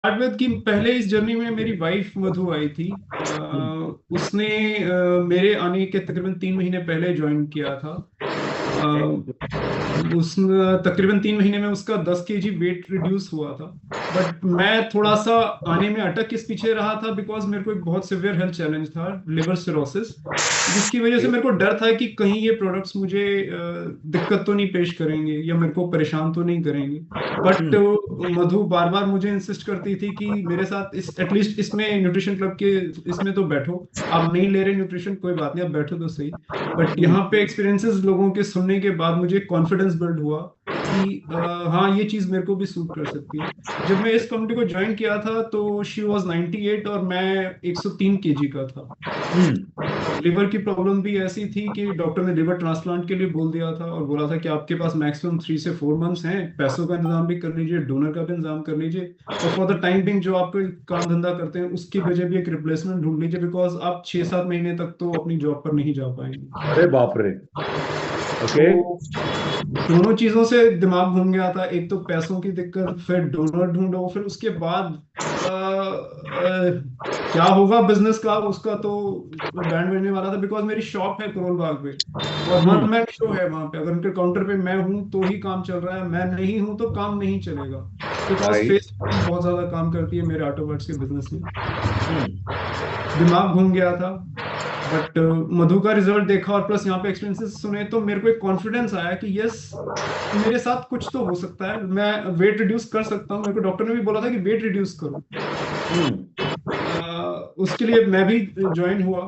Start with कि पहले इस जर्नी में मेरी वाइफ मधु आई थी। हम्म। उसने मेरे आने के तकरीबन 3 महीने पहले ज्वाइन किया था। ओके। उस तकरीबन 3 महीने में उसका 10 केजी वेट रिड्यूस हुआ था। बट मैं थोड़ा सा आने में अटक किस पीछे रहा था, बिकॉज मेरे को एक बहुत सिवियर हेल्थ चैलेंज था, लिवर सिरोसिस, जिसकी वजह से मेरे को डर था कि कहीं ये प्रोडक्ट्स मुझे दिक्कत तो नहीं पेश करेंगे या मेरे को परेशान तो नहीं करेंगे। बट हम्म। मधु बार बार मुझे इंसिस्ट करती थी कि मेरे साथ इस एटलीस्ट इसमें न्यूट्रिशन क्लब के इसमें तो बैठो। आप नहीं ले रहे न्यूट्रिशन, कोई बात नहीं, आप बैठो तो सही। बट हम्म। यहाँ पे एक्सपीरियंसेस लोगों के सुनने के बाद मुझे कॉन्फिडेंस बिल्ड हुआ कि हाँ, ये चीज़ मेरे को भी सूट कर सकती है। जब मैं इस कम्युनिटी को ज्वाइन किया था तो शी वॉज 98 और मैं 103 केजी का था। हम्म। लिवर की प्रॉब्लम भी ऐसी थी कि डॉक्टर ने लिवर ट्रांसप्लांट के लिए बोल दिया था और बोला था कि आपके पास मैक्सिमम 3 से 4 मंथ्स हैं, पैसों का इंतजाम भी कर लीजिए, डोनर का भी इंतजाम कर लीजिए, और फॉर द टाइम बिंग जो आप काम धंधा करते हैं उसकी वजह भी एक रिप्लेसमेंट ढूंढ लीजिए, बिकॉज आप 6-7 महीने तक तो अपनी जॉब पर नहीं जा पाएंगे। अरे बाप रे। ओके। तो दोनों चीजों से दिमाग घूम गया था, एक तो पैसों की दिक्कत, फिर डोनर ढूंढो, फिर उसके बाद क्या होगा बिजनेस का, उसका तो बैंड बजने वाला था, बिकॉज मेरी शॉप है करोल बाग पे और वन हम्म। मैन शो है वहां पे। अगर उनके काउंटर पे मैं हूं तो ही काम चल रहा है, मैं नहीं हूं तो काम नहीं चलेगा, बिकॉज राइट। फेस बहुत ज्यादा काम करती है मेरे ऑटो पार्ट्स के बिजनेस में। हम्म। दिमाग घूम गया था। बट मधु का रिजल्ट देखा और प्लस यहाँ पे एक्सपीरियंसेस सुने तो मेरे को एक कॉन्फिडेंस आया कि यस, मेरे साथ कुछ तो हो सकता है, मैं वेट रिड्यूस कर सकता हूँ। मेरे को डॉक्टर ने भी बोला था कि वेट रिड्यूस करो। हम्म। उसके लिए मैं भी ज्वाइन हुआ।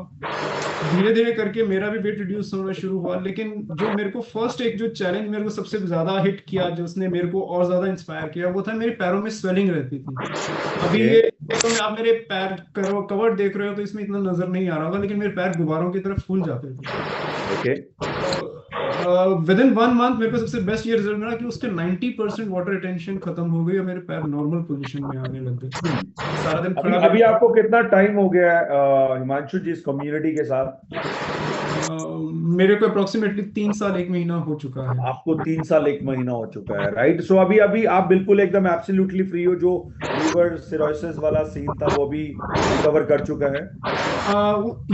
धीरे धीरे करके मेरा भी वेट रिड्यूस होना शुरू हुआ, लेकिन जो मेरे को फर्स्ट एक जो चैलेंज मेरे को सबसे ज्यादा हिट किया, जो उसने मेरे को और ज्यादा इंस्पायर किया, वो था मेरे पैरों में स्वेलिंग रहती थी। अभी ओके। ये फोटो में आप मेरे पैर करो कवर देख रहे हो तो इसमें इतना नजर नहीं आ रहा होगा, लेकिन मेरे पैर गुब्बारों की तरफ फूल जाते थे। ओके। विद इन 1 मंथ मेरे को सबसे बेस्ट ये रिजल्ट मिला कि उसके 90% वाटर रिटेंशन खत्म हो गई और मेरे पैर नॉर्मल पोजीशन में आने लग गए। मैं सारा दिन अभी खड़ा भी अभी नहीं। आपको कितना टाइम हो गया है हिमांशु जी इस कम्युनिटी के साथ? मेरे को अप्रोक्सीमेटली 3 साल 1 महीना हो चुका है। आपको 3 साल 1 महीना हो चुका है, राइट? सो अभी अभी आप बिल्कुल एकदम एब्सोल्युटली फ्री हो, जो लीवर सिरोसिस वाला सीन था वो भी रिकवर कर चुका है?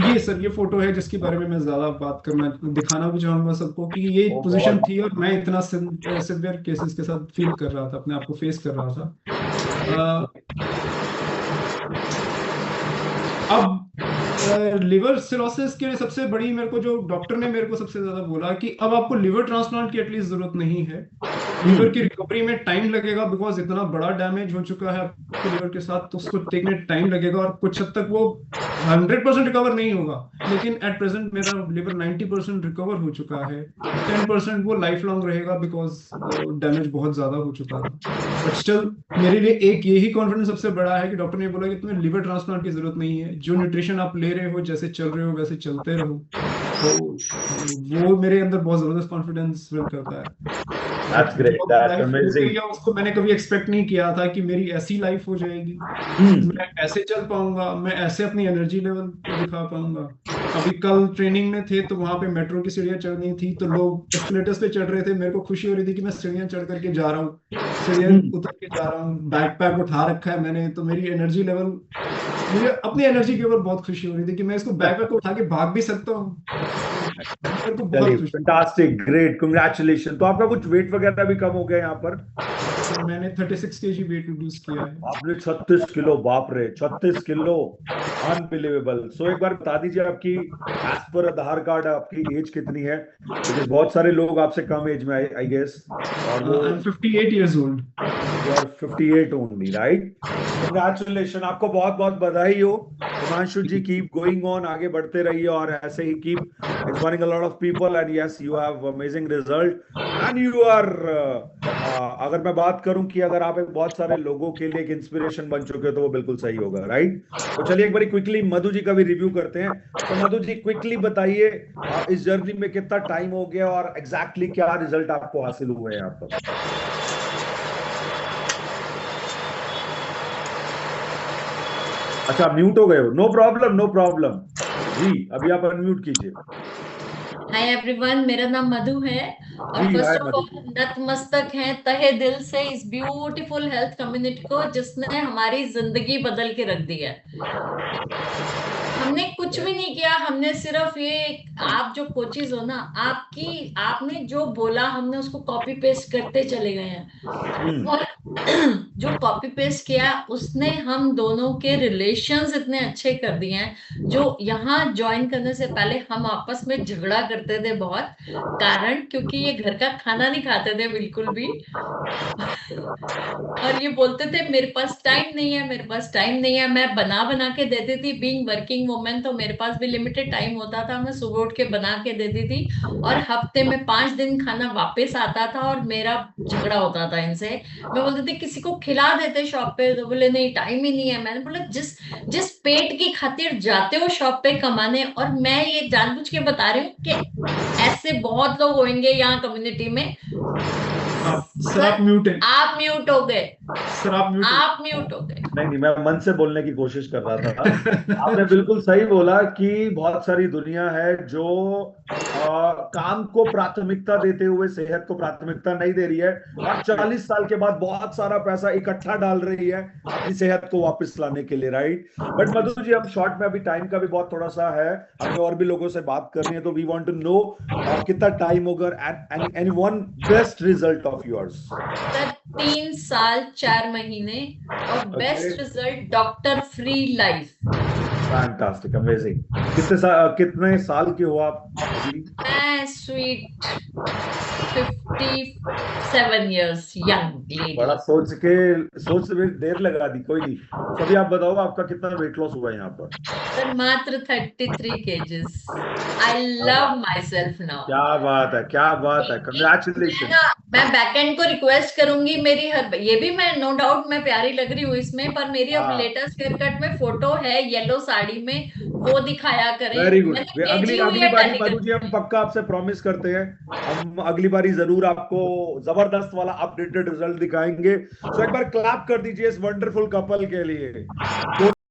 ये सर, ये फोटो है जिसके बारे में मैं ज्यादा बात करना दिखाना भी चाहूंगा सबको कि ये वो पोजीशन बहुत। थी और मैं इतना सिवियर केसेस के साथ फील कर रहा था, अपने आप को फेस कर रहा ओके। था। अब लिवर सिरोसिस के लिए सबसे बड़ी मेरे को जो डॉक्टर ने मेरे को सबसे ज्यादा बोला कि अब आपको लिवर ट्रांसप्लांट की एटलीस्ट जरूरत नहीं है। लीवर की हम्म। रिकवरी में टाइम लगेगा, बिकॉज इतना बड़ा डैमेज हो चुका है आपके लिवर के साथ, तो उसको देखने टाइम लगेगा और कुछ हद तक वो 100% रिकवर नहीं होगा। लेकिन एट प्रेजेंट मेरा लिवर 90% रिकवर हो चुका है। 10% वो लाइफ लॉन्ग रहेगा, बिकॉज डैमेज बहुत ज्यादा हो चुका था। बट स्टिल मेरे लिए एक यही कॉन्फिडेंस सबसे बड़ा है कि डॉक्टर ने बोला कि तुम्हें लिवर ट्रांसप्लांट की जरूरत नहीं है, जो न्यूट्रिशन आप ले रहे हो, जैसे चल रहे हो वैसे चलते रहो। तो वो मेरे अंदर बहुत जबरदस्त कॉन्फिडेंस बिल्ड करता है। बट दैट्स ग्रेट, जो दैट्स लाइफ हो अमेजिंग। गई है उसको मैंने कभी एक्सपेक्ट नहीं किया था कि मेरी ऐसी लाइफ हो जाएगी, हम्म। मैं ऐसे चल पाऊंगा, मैं ऐसे अपनी एनर्जी लेवल को दिखा पाऊंगा। अभी कल ट्रेनिंग में थे तो वहां पे मेट्रो की सीढ़ियां चढ़नी थी, तो लोग एस्केलेटर्स पे चढ़ रहे थे, मेरे को खुशी हो रही थी कि मैं सीढ़ियां चढ़ करके जा रहा हूँ, सीढ़ियां हम्म। उतर के जा रहा हूँ, बैकपैक उठा रखा है मैंने, तो मेरी एनर्जी लेवल, मुझे अपनी एनर्जी के ऊपर बहुत खुशी हो रही थी कि मैं इसको बैकपैक को उठा के भाग भी सकता हूँ। मेरे को चलिए, बहुत खुशी हुई। Fantastic, great, congratulation. तो आपका कुछ वेट वगैरह भी कम हो गया यहाँ पर? मैंने 36 केजी वेट रिड्यूस किया है। आपने 36 किलो, बाप रे, 36 किलो, अनबिलीवेबल। सो एक बार बता दीजिए आपकी एज पर आधार कार्ड आपकी एज कितनी है, बिकॉज बहुत सारे लोग आपसे कम एज में आई गेस, और वो। I am 58 years old. You are 58 only, right? Congratulation, आपको बहुत बहुत बधाई हो Himanshu ji. Keep going on, आगे बढ़ते रहिए और ऐसे ही keep inspiring a lot of people, and yes you have amazing result, and you are, अगर मैं बात करूं कि अगर आप एक बहुत सारे लोगों के लिए एक इंस्पिरेशन बन चुके हो तो वो बिल्कुल सही होगा, राइट? तो चलिए एक बारी क्विकली मधु जी का भी रिव्यू करते हैं। तो मधु जी क्विकली बताइए, इस जर्नी में कितना टाइम हो गया और एग्जैक्टली exactly क्या रिजल्ट आपको हासिल हुए हैं यहाँ पर? अच्छा, म्यूट हो गए हो, नो प्रॉब्लम, नो प्रॉब्लम। जी, अभी आप अनम्यूट कीजिए। हाय एवरीवन, मेरा नाम मधु है। और जी हाय फर्स्ट ऑफ मधु ऑल नतमस्तक हैं तहे दिल से इस ब्यूटीफुल हेल्थ कम्युनिटी को, जिसने हमारी जिंदगी बदल के रख दी है। हमने कुछ भी नहीं किया, हमने सिर्फ ये, आप जो कोचेज हो ना, आपने जो बोला हमने उसको कॉपी पेस्ट करते चले गए हैं। और जो कॉपी पेस्ट किया उसने हम दोनों के रिलेशंस इतने अच्छे कर दिए हैं। जो यहाँ ज्वाइन करने से पहले हम आपस में झगड़ा करते थे बहुत, कारण क्योंकि ये घर का खाना नहीं खाते थे बिल्कुल भी। और ये बोलते थे मेरे पास टाइम नहीं है, मेरे पास टाइम नहीं है। मैं बना बना के देती थी, बीइंग वर्किंग वुमेन, तो मेरे पास भी लिमिटेड टाइम होता था। मैं सुबह उठ के बना के देती थी और हफ्ते में 5 दिन खाना वापस आता था और मेरा झगड़ा होता था इनसे। मैं बोलती थी किसी को खिला देते शॉप पे, तो बोले नहीं टाइम ही नहीं है। मैंने बोला जिस जिस पेट की खातिर जाते हो शॉप पे कमाने, और मैं ये जानबूझ के बता रही हूँ कि ऐसे बहुत लोग होंगे यहाँ कम्युनिटी में। सर आप म्यूट है। आप म्यूट हो गए। सर आप म्यूट आप म्यूट हो गए। नहीं, मैं मन से बोलने की कोशिश कर रहा था। आपने बिल्कुल सही बोला कि बहुत सारी दुनिया है जो काम को प्राथमिकता देते हुए सेहत को प्राथमिकता नहीं दे रही है, और 40 साल के बाद बहुत सारा पैसा इकट्ठा डाल रही है अपनी सेहत को वापस लाने के लिए, राइट। बट मधु जी, हम शॉर्ट में, अभी टाइम का भी बहुत थोड़ा सा है, हमें और भी लोगों से बात करनी है, तो वी वांट टू नो कितना टाइम होगा and one best result of yours. Sir 3 साल 4 महीने और best result doctor free life. Fantastic, amazing. कितने साल के हो आप जी? मैं स्वीट 57 years यंग बड़ा लेडी। सोच में देर लगा दी, कोई नहीं। तभी आप बताओ आपका कितना वेट लॉस हुआ यहाँ पर? सर मात्र 33 kgs। I love my self now. क्या बात है, क्या बात है, कंग्रेचुलेशन। मैं बैकएंड को रिक्वेस्ट करूंगी, मेरी हर ये भी, मैं नो डाउट मैं प्यारी लग रही हूँ इसमें, पर मेरी अब लेटेस्ट हेयर कट में फोटो है येलो साड़ी में, वो दिखाया करें। Very good. मैंने अगली भेजी हुई अगली है बारी टेलीग्राम। मधु जी, हम पक्का आपसे प्रॉमिस करते हैं, हम अगली बारी जरूर आपको जबरदस्त वाला अपडेटेड रिजल्ट दिखाएंगे। तो एक बार क्लैप कर दीजिए इस वंडरफुल कपल के लिए।